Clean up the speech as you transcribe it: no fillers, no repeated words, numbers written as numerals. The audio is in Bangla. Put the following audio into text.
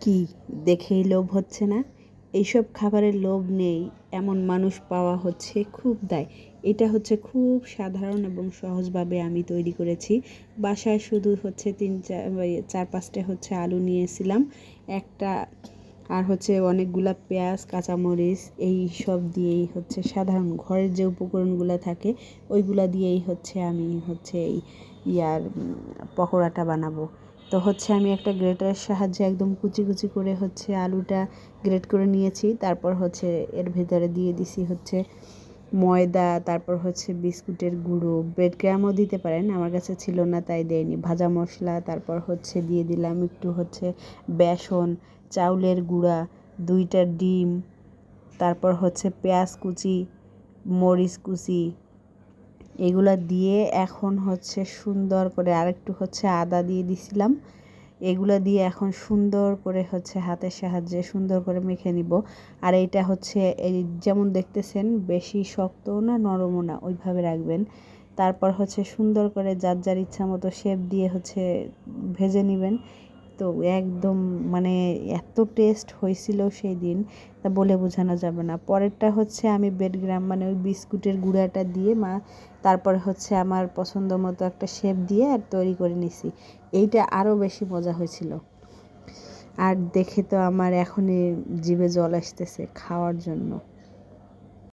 কি দেখেই লোভ হচ্ছে না? এইসব খাবারের লোভ নেই এমন মানুষ পাওয়া হচ্ছে খুব দায়। এটা হচ্ছে খুব সাধারণ এবং সহজভাবে আমি তৈরি করেছি। বাসায় শুধু হচ্ছে 4-5টা হচ্ছে আলু নিয়েছিলাম, একটা আর হচ্ছে অনেকগুলা পেঁয়াজ, কাঁচামরিচ এই সব দিয়েই হচ্ছে সাধারণ ঘরের যে উপকরণগুলো থাকে ওইগুলা দিয়েই হচ্ছে আমি হচ্ছে এই পকোড়াটা বানাবো। তো হচ্ছে আমি একটা গ্রেটারের সাহায্যে একদম কুচি কুচি করে হচ্ছে আলুটা গ্রেট করে নিয়েছি। তারপর হচ্ছে এর ভেতরে দিয়ে দিছি হচ্ছে ময়দা, তারপর হচ্ছে বিস্কুটের গুঁড়ো, ব্রেড ক্রামও দিতে পারেন, আমার কাছে ছিল না তাই দেয়নি, ভাজা মশলা, তারপর হচ্ছে দিয়ে দিলাম একটু হচ্ছে বেসন, চাউলের গুঁড়া, 2টা ডিম, তারপর হচ্ছে পেঁয়াজ কুচি, মরিচ কুচি, এগুলা দিয়ে এখন হচ্ছে সুন্দর করে আরেকটু হচ্ছে আদা দিয়ে দিছিলাম। এগুলো দিয়ে এখন সুন্দর করে হচ্ছে হাতের সাহায্যে সুন্দর করে মেখে নিব। আর এইটা হচ্ছে এই যেমন দেখতেছেন বেশি শক্তও না নরমও না, ওইভাবে রাখবেন। তারপর হচ্ছে সুন্দর করে যার যার ইচ্ছা মতো শেপ দিয়ে হচ্ছে ভেজে নেবেন। তো একদম মানে এত টেস্ট হয়েছিল সেই দিন, তা বলে বোঝানো যাবে না। পরেরটা হচ্ছে আমি বেডগ্রাম মানে ওই বিস্কুটের গুঁড়াটা দিয়ে তারপরে হচ্ছে আমার পছন্দ মতো একটা শেপ দিয়ে আর তৈরি করে নিছি। এইটা আরও বেশি মজা হয়েছিল। আর দেখে তো আমার এখনই জিভে জল আসতেছে খাওয়ার জন্য।